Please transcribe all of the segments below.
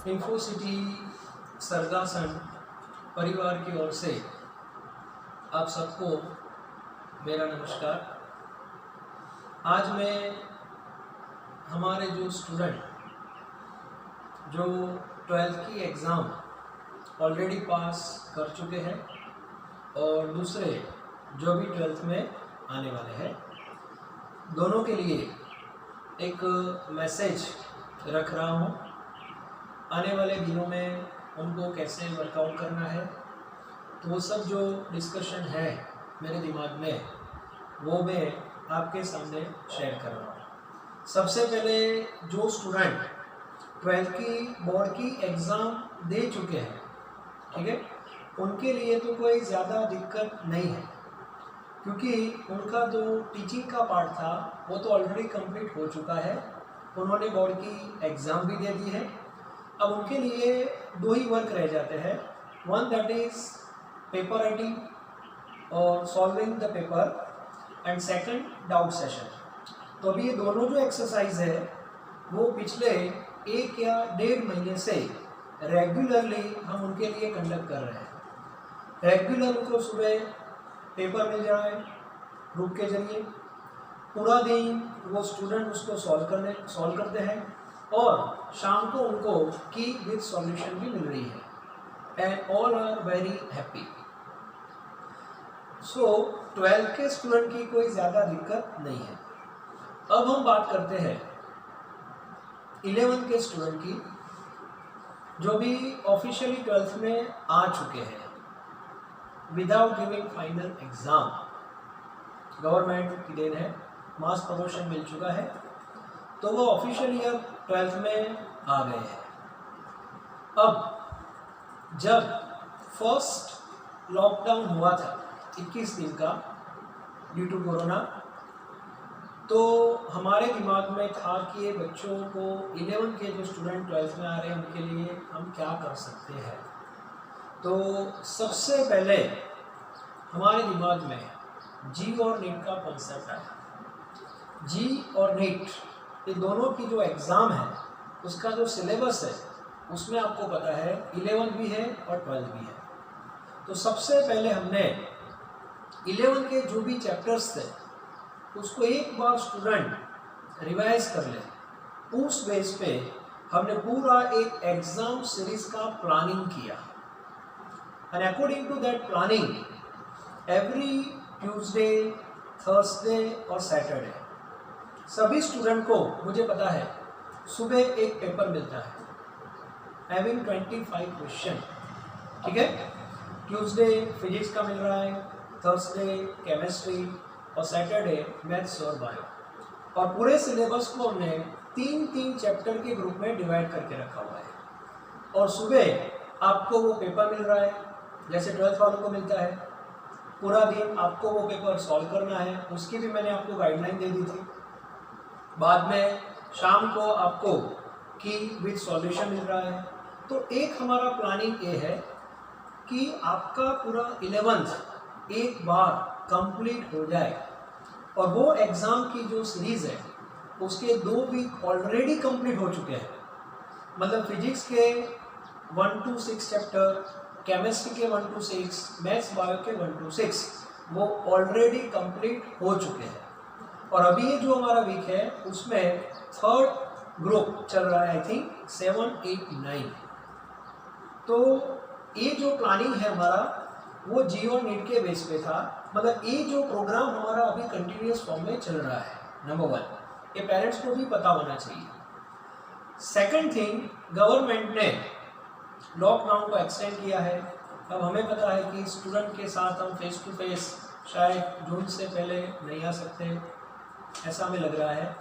Infocity सरगासन परिवार की ओर से आप सबको मेरा नमस्कार। आज मैं हमारे जो स्टूडेंट जो 12th की एग्ज़ाम ऑलरेडी पास कर चुके हैं और दूसरे जो भी 12th में आने वाले हैं, दोनों के लिए एक मैसेज रख रहा हूँ। आने वाले दिनों में उनको कैसे वर्कआउट करना है, तो वो सब जो डिस्कशन है मेरे दिमाग में, वो मैं आपके सामने शेयर कर रहा हूँ। सबसे पहले जो स्टूडेंट 12th की बोर्ड की एग्ज़ाम दे चुके हैं, ठीक है, उनके लिए तो कोई ज़्यादा दिक्कत नहीं है, क्योंकि उनका जो टीचिंग का पार्ट था वो तो ऑलरेडी कंप्लीट हो चुका है। उन्होंने बोर्ड की एग्ज़ाम भी दे दी है। अब उनके लिए दो ही वर्क रह जाते हैं, one that is paper writing और solving the paper and second doubt session. तो अभी ये दोनों जो एक्सरसाइज है वो पिछले 1 या 1.5 महीने से रेगुलरली हम उनके लिए कंडक्ट कर रहे हैं। रेगुलर उनको सुबह पेपर मिल रहा है ग्रुप के जरिए, पूरा दिन वो स्टूडेंट उसको सॉल्व करते हैं और शाम को उनको की विद सॉल्यूशन भी मिल रही है and all are very happy. So 12th के स्टूडेंट की कोई ज़्यादा दिक्कत नहीं है। अब हम बात करते हैं 11th के स्टूडेंट की, जो भी ऑफिशियली 12th में आ चुके हैं without giving final exam. Government की देन है, मास प्रमोशन मिल चुका है, तो वो ऑफिशियली अब 12th में आ गए हैं। अब जब फर्स्ट लॉकडाउन हुआ था 21 दिन का ड्यू टू कोरोना, तो हमारे दिमाग में था कि ये बच्चों को 11 के जो स्टूडेंट 12th में आ रहे हैं उनके लिए हम क्या कर सकते हैं। तो सबसे पहले हमारे दिमाग में जी और नीट का कॉन्सेप्ट आया। जी और नीट ये दोनों की जो एग्ज़ाम है उसका जो सिलेबस है उसमें आपको पता है 11 भी है और 12 भी है। तो सबसे पहले हमने 11 के जो भी चैप्टर्स थे उसको एक बार स्टूडेंट रिवाइज कर ले। उस बेस पे हमने पूरा एक एग्ज़ाम सीरीज का प्लानिंग किया and according to that planning every Tuesday, Thursday और सैटरडे सभी स्टूडेंट को, मुझे पता है, सुबह एक पेपर मिलता है हैविंग 25 क्वेश्चन, ठीक है। ट्यूसडे फिजिक्स का मिल रहा है, थर्सडे केमिस्ट्री और सैटरडे मैथ्स और बायो। और पूरे सिलेबस को हमने 3-3 चैप्टर के ग्रुप में डिवाइड करके रखा हुआ है। और सुबह आपको वो पेपर मिल रहा है जैसे 12th वालों को मिलता है। पूरा दिन आपको वो पेपर सॉल्व करना है, उसकी भी मैंने आपको गाइडलाइन दे दी थी। बाद में शाम को आपको की विद सॉल्यूशन मिल रहा है। तो एक हमारा प्लानिंग ये है कि आपका पूरा 11th एक बार कंप्लीट हो जाए। और वो एग्ज़ाम की जो सीरीज़ है उसके 2 वीक ऑलरेडी कंप्लीट हो चुके हैं। मतलब फिजिक्स के 1 to 6 चैप्टर, केमिस्ट्री के 1 to 6, मैथ्स बायो के 1 to 6 वो ऑलरेडी कंप्लीट हो चुके हैं। और अभी ये जो हमारा वीक है उसमें 3rd ग्रुप चल रहा है, आई थिंक 7, 8, 9। तो ये जो प्लानिंग है हमारा वो जी और नीट के बेस पे था। मतलब ये जो प्रोग्राम हमारा अभी कंटिन्यूस फॉर्म में चल रहा है, नंबर 1, ये पेरेंट्स को भी पता होना चाहिए। सेकंड थिंग, गवर्नमेंट ने लॉकडाउन को एक्सटेंड किया है। अब हमें पता है कि स्टूडेंट के साथ हम फेस टू फेस शायद जून से पहले नहीं आ सकते, ऐसा हमें लग रहा है।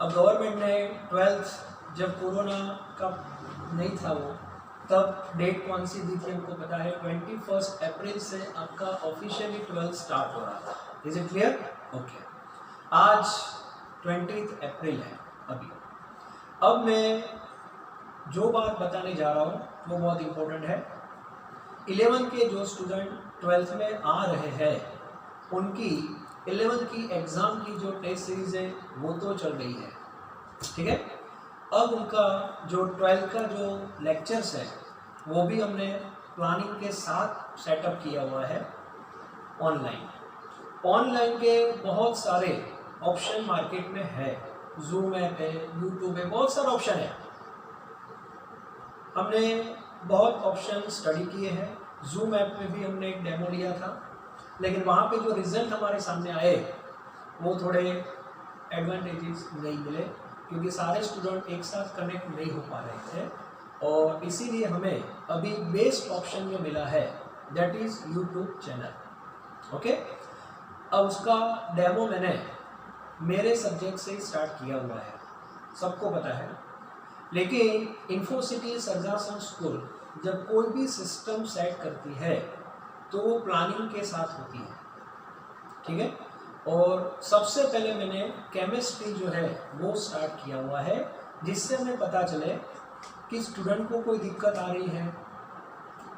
अब गवर्नमेंट ने 12th जब कोरोना का नहीं था वो, तब डेट कौन सी दी थी हमको पता है, 21 अप्रैल से आपका ऑफिशियली 12th स्टार्ट हो रहा था। Is it clear? ओके। आज 20 अप्रैल है अभी। अब मैं जो बात बताने जा रहा हूँ वो बहुत इम्पोर्टेंट है। 11 के जो स्टूडेंट 12th में आ रहे हैं उनकी 11th की एग्ज़ाम की जो टेस्ट सीरीज़ है वो तो चल रही है, ठीक है। अब उनका जो 12th का जो लेक्चर्स है वो भी हमने प्लानिंग के साथ सेटअप किया हुआ है ऑनलाइन के बहुत सारे ऑप्शन मार्केट में है, जूम ऐप है, यूट्यूब है, बहुत सारे ऑप्शन है। हमने बहुत ऑप्शन स्टडी किए हैं। जूम ऐप में भी हमने एक डेमो लिया था, लेकिन वहाँ पे जो रिजल्ट हमारे सामने आए वो थोड़े एडवांटेजेस नहीं मिले, क्योंकि सारे स्टूडेंट एक साथ कनेक्ट नहीं हो पा रहे थे, और इसीलिए हमें अभी बेस्ट ऑप्शन जो मिला है that is YouTube channel. Okay, अब उसका डेमो मैंने मेरे सब्जेक्ट से स्टार्ट किया हुआ है, सबको पता है। लेकिन इन्फोसिटी सर्गासन स्कूल जब कोई भी सिस्टम सेट करती है तो वो प्लानिंग के साथ होती है, ठीक है। और सबसे पहले मैंने केमिस्ट्री जो है वो स्टार्ट किया हुआ है, जिससे हमें पता चले कि स्टूडेंट को कोई दिक्कत आ रही है,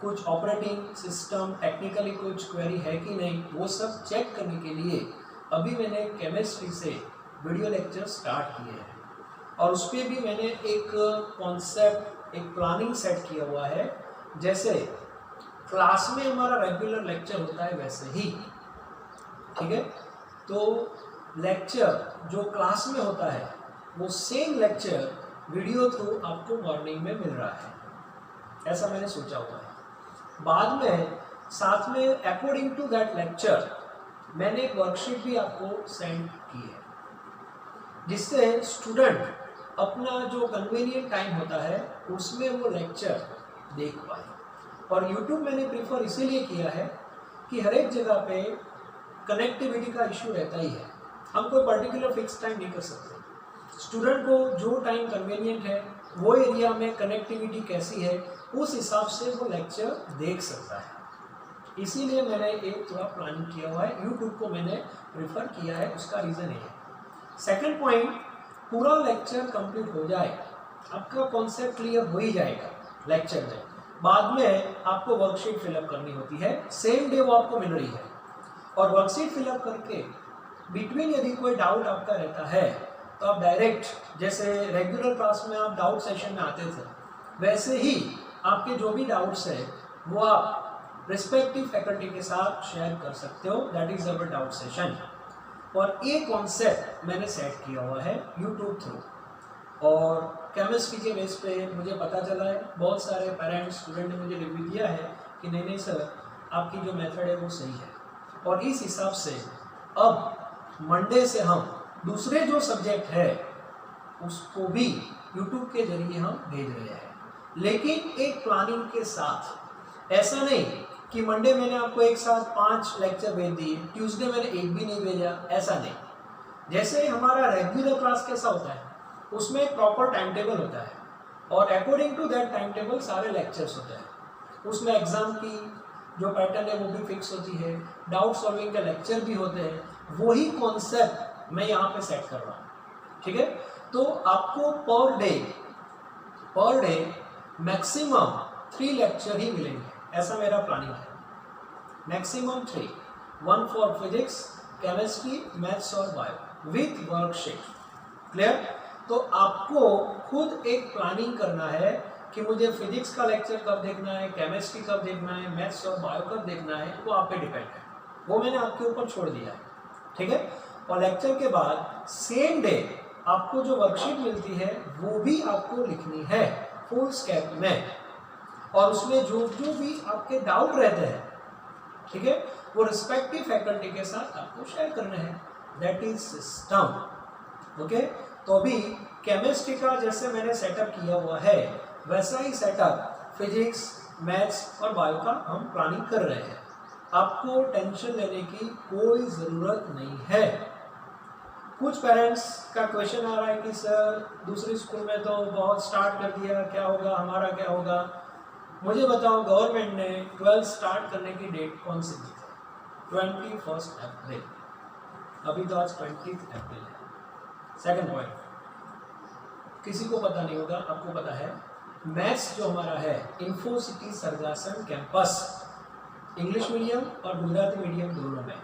कुछ ऑपरेटिंग सिस्टम टेक्निकली कुछ क्वेरी है कि नहीं, वो सब चेक करने के लिए अभी मैंने केमिस्ट्री से वीडियो लेक्चर स्टार्ट किए हैं। और उस पर भी मैंने एक कॉन्सेप्ट, एक प्लानिंग सेट किया हुआ है, जैसे क्लास में हमारा रेगुलर लेक्चर होता है वैसे ही, ठीक है। तो लेक्चर जो क्लास में होता है वो सेम लेक्चर वीडियो थ्रू आपको मॉर्निंग में मिल रहा है, ऐसा मैंने सोचा हुआ है। बाद में साथ में अकॉर्डिंग टू दैट लेक्चर मैंने एक वर्कशीट भी आपको सेंड की है, जिससे स्टूडेंट अपना जो कन्वीनियंट टाइम होता है उसमें वो लेक्चर देख पाए। और YouTube मैंने प्रीफर इसीलिए किया है कि हर एक जगह पे कनेक्टिविटी का इशू रहता ही है, हम कोई पर्टिकुलर फिक्स टाइम नहीं कर सकते। स्टूडेंट को जो टाइम कन्वीनियंट है वो एरिया में कनेक्टिविटी कैसी है उस हिसाब से वो लेक्चर देख सकता है। इसीलिए मैंने एक थोड़ा प्लान किया हुआ है, यूट्यूब को मैंने प्रेफर किया है, उसका रीज़न ये है। सेकंड पॉइंट, पूरा लेक्चर कंप्लीट हो जाए, आपका कॉन्सेप्ट क्लियर हो ही जाएगा लेक्चर में, बाद में आपको वर्कशीट फिलअप करनी होती है, सेम डे वो आपको मिल रही है। और वर्कशीट फिलअप करके बिटवीन यदि कोई डाउट आपका रहता है तो आप डायरेक्ट, जैसे रेगुलर क्लास में आप डाउट सेशन में आते थे, वैसे ही आपके जो भी डाउट्स है वो आप रिस्पेक्टिव फैकल्टी के साथ शेयर कर सकते हो, that is our doubt session. और ये कॉन्सेप्ट मैंने सेट किया हुआ है यूट्यूब थ्रू। और केमिस्ट्री के बेस पे मुझे पता चला है, बहुत सारे पेरेंट्स स्टूडेंट ने मुझे रिव्यू दिया है कि नहीं सर, आपकी जो मेथड है वो सही है। और इस हिसाब से अब मंडे से हम दूसरे जो सब्जेक्ट है उसको भी यूट्यूब के जरिए हम भेज रहे हैं, लेकिन एक प्लानिंग के साथ। ऐसा नहीं कि मंडे मैंने आपको एक साथ 5 लेक्चर भेज दिए, ट्यूसडे मैंने एक भी नहीं भेजा, ऐसा नहीं। जैसे हमारा रेगुलर क्लास कैसा होता है, उसमें एक प्रॉपर टाइम टेबल होता है, और according to that time table सारे लेक्चर्स होते हैं। उसमें एग्ज़ाम की जो पैटर्न है वो भी फिक्स होती है, डाउट सॉल्विंग के लेक्चर भी होते हैं, वही कॉन्सेप्ट मैं यहाँ पे सेट कर रहा हूँ, ठीक है। तो आपको पर डे मैक्सिमम 3 लेक्चर ही मिलेंगे, ऐसा मेरा प्लानिंग है। Maximum 3, 1 for physics, chemistry, maths और बायो विथ वर्कशीट। क्लियर? तो आपको खुद एक प्लानिंग करना है कि मुझे फिजिक्स का लेक्चर कब देखना है, केमिस्ट्री कब देखना है, मैथ्स और बायो कब देखना है, वो आप पे डिपेंड है, वो मैंने आपके ऊपर छोड़ दिया है, ठीक है। और लेक्चर के बाद सेम डे आपको जो वर्कशीट मिलती है वो भी आपको लिखनी है फुल स्केप में, और उसमें जो भी आपके डाउट रहते हैं, ठीक है, वो रिस्पेक्टिव फैकल्टी के साथ आपको शेयर करने हैं, दैट इज सिस्टम। ओके, तो अभी केमिस्ट्री का जैसे मैंने सेटअप किया हुआ है वैसा ही सेटअप फिजिक्स, मैथ्स और बायो का हम प्लानिंग कर रहे हैं। आपको टेंशन लेने की कोई ज़रूरत नहीं है। कुछ पेरेंट्स का क्वेश्चन आ रहा है कि सर दूसरे स्कूल में तो बहुत स्टार्ट कर दिया, क्या होगा, हमारा क्या होगा। मुझे बताओ, गवर्नमेंट ने 12 स्टार्ट करने की डेट कौन सी दी थी? 21 अप्रैल। अभी तो आज 20 अप्रैल है। सेकंड पॉइंट, किसी को पता नहीं होगा, आपको पता है, मैथ्स जो हमारा है इन्फोसिटी सर्गासन कैंपस, इंग्लिश मीडियम और गुजराती मीडियम दोनों में,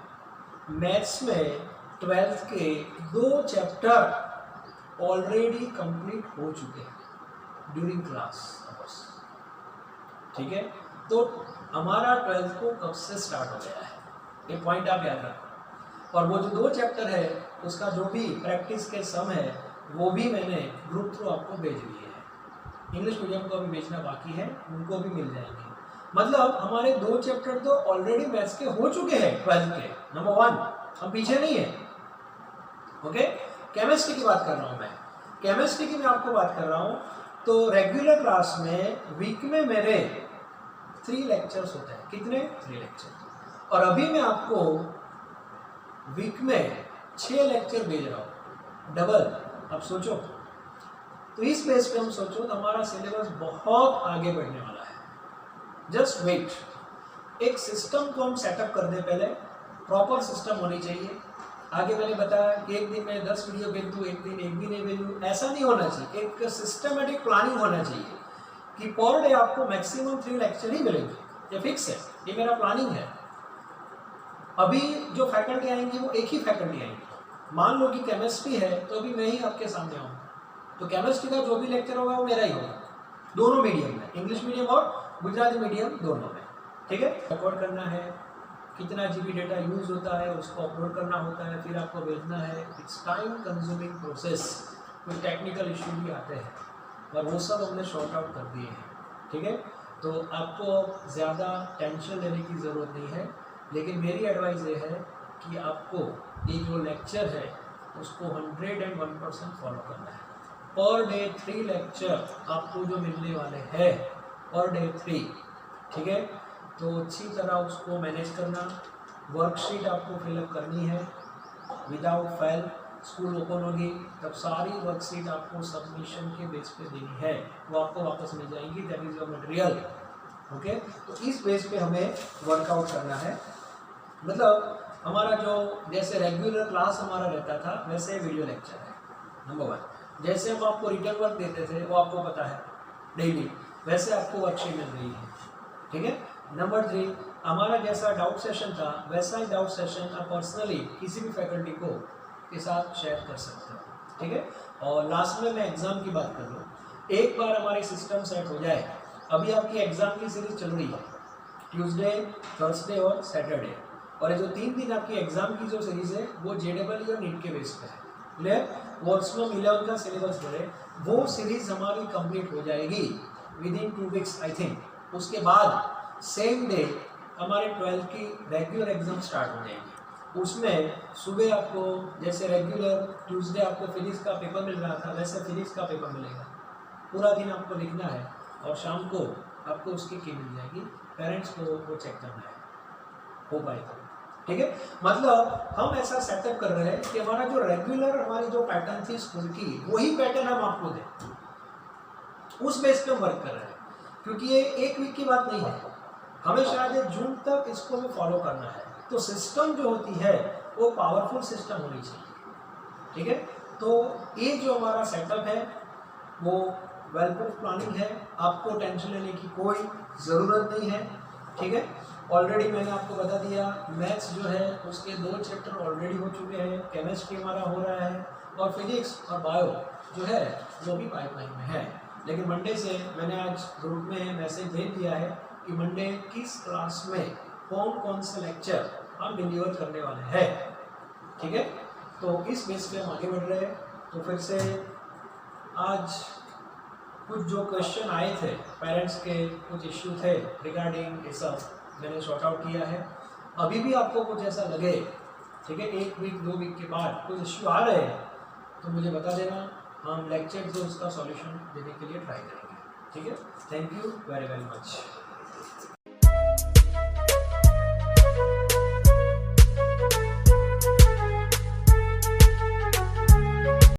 मैथ्स में 12th के 2 चैप्टर ऑलरेडी कंप्लीट हो चुके हैं ड्यूरिंग क्लास आवर्स। ठीक है, तो हमारा 12th को कब से स्टार्ट हो गया है, ये पॉइंट आप याद रखो। और वो जो 2 चैप्टर है उसका जो भी प्रैक्टिस के सम है वो भी मैंने ग्रुप थ्रू आपको भेज दिए हैं। इंग्लिश मीडियम को भी भेजना बाकी है, उनको भी मिल जाएंगे। मतलब हमारे 2 चैप्टर तो ऑलरेडी मैथ्स के हो चुके हैं 12th के, नंबर 1, हम पीछे नहीं है। ओके, केमिस्ट्री की बात कर रहा हूँ मैं, केमिस्ट्री की मैं आपको बात कर रहा हूँ। तो रेगुलर क्लास में वीक में मेरे 3 लेक्चर्स होते हैं। कितने? 3 लेक्चर। और अभी मैं आपको वीक में 6 लेक्चर भेज रहा हूँ, डबल। अब सोचो, तो इस बेस पे हम सोचो तो हमारा सिलेबस बहुत आगे बढ़ने वाला है। जस्ट वेट, एक सिस्टम को हम सेटअप कर दें पहले, प्रॉपर सिस्टम होनी चाहिए। आगे मैंने बताया कि एक दिन में 10 वीडियो भेज दूँ, एक दिन एक भी नहीं भेजूँ, ऐसा नहीं होना चाहिए। एक सिस्टमेटिक प्लानिंग होना चाहिए कि पर डे आपको मैक्सिमम 3 लेक्चर ही मिलेंगे, ये फिक्स है, ये मेरा प्लानिंग है। अभी जो फैकल्टी आएंगी वो एक ही फैकल्टी आएंगी। मान लो कि केमिस्ट्री है तो अभी मैं ही आपके सामने आऊँगा, तो केमिस्ट्री का जो भी लेक्चर होगा वो मेरा ही होगा, दोनों मीडियम में, इंग्लिश मीडियम और गुजराती मीडियम दोनों में। ठीक है, रिकॉर्ड करना है, कितना GB डेटा यूज़ होता है उसको अपलोड करना होता है, फिर आपको भेजना है। इट्स टाइम कंज्यूमिंग प्रोसेस, कोई टेक्निकल इशू भी आते हैं और वो सब हमने शॉर्ट आउट कर दिए हैं। ठीक है, तो आपको ज़्यादा टेंशन लेने की ज़रूरत नहीं है, लेकिन मेरी एडवाइस ये है कि आपको ये जो लेक्चर है उसको 101% फॉलो करना है। पर डे 3 लेक्चर आपको जो मिलने वाले हैं, पर डे 3। ठीक है, तो अच्छी तरह उसको मैनेज करना। वर्कशीट आपको फिलअप करनी है विदाउट फेल। स्कूल ओपन होगी तब सारी वर्कशीट आपको सबमिशन के बेस पे देनी है, वो आपको वापस मिल जाएंगी, that is your material. Okay, तो इस बेस पे हमें वर्कआउट करना है। मतलब हमारा जो जैसे रेगुलर क्लास हमारा रहता था वैसे वीडियो लेक्चर है, नंबर 1। जैसे हम आपको रिटर्न वर्क देते थे वो आपको पता है डेली, वैसे आपको वर्कशीट मिल रही है। ठीक है, नंबर 3, हमारा जैसा डाउट सेशन था वैसा ही डाउट सेशन आप पर्सनली किसी भी फैकल्टी को के साथ शेयर कर सकते हो। ठीक है, और लास्ट में मैं एग्ज़ाम की बात कर लूँ। एक बार हमारी सिस्टम सेट हो जाए, अभी आपकी एग्ज़ाम की सीरीज चल रही है ट्यूसडे, थर्सडे और सैटरडे, और ये जो 3 दिन आपकी एग्ज़ाम की जो सीरीज़ है वो JEE और नीट के बेस पे है। क्लियर? वो उसमें 11 का सिलेबस है, वो सीरीज़ हमारी कंप्लीट हो जाएगी with in 2 weeks I think. उसके बाद सेम डे हमारे 12th की रेगुलर एग्ज़ाम स्टार्ट हो जाएगी। उसमें सुबह आपको जैसे रेगुलर ट्यूसडे आपको फिजिक्स का पेपर मिल रहा था वैसे फिजिक्स का पेपर मिलेगा, पूरा दिन आपको लिखना है और शाम को आपको उसकी की मिल जाएगी, पेरेंट्स को वो चेक करना है, हो पाए तो। ठीक है, मतलब हम ऐसा सेटअप कर रहे हैं कि हमारा जो रेगुलर हमारी जो पैटर्न थी स्कूल की वही पैटर्न हम आपको दें, उस बेस पे हम वर्क कर रहे हैं। क्योंकि ये एक वीक की बात नहीं है, हमें शायद जून तक इसको भी फॉलो करना है। तो सिस्टम जो होती है वो पावरफुल सिस्टम होनी चाहिए। ठीक है, तो ये जो हमारा सेटअप है वो वेल प्रूफ प्लानिंग है, आपको टेंशन लेने की कोई ज़रूरत नहीं है। ठीक है, ऑलरेडी मैंने आपको बता दिया मैथ्स जो है उसके 2 चैप्टर ऑलरेडी हो चुके हैं, केमिस्ट्री हमारा हो रहा है और फिजिक्स और बायो जो है वो भी पाइपलाइन में है। लेकिन मंडे से मैंने आज ग्रुप में मैसेज भेज दिया है कि मंडे किस क्लास में कौन कौन से लेक्चर हम डिलीवर करने वाले हैं। ठीक है, तो इस बेस पे हम आगे बढ़ रहे हैं। तो फिर से आज कुछ जो क्वेश्चन आए थे पेरेंट्स के, कुछ इश्यू थे रिगार्डिंग ये सब मैंने सॉर्ट आउट किया है। अभी भी आपको कुछ ऐसा लगे, ठीक है, 1 वीक 2 वीक के बाद कुछ इश्यू आ रहे हैं तो मुझे बता देना, हम लेक्चर जो उसका सॉल्यूशन देने के लिए ट्राई करेंगे। ठीक है, thank you very very much.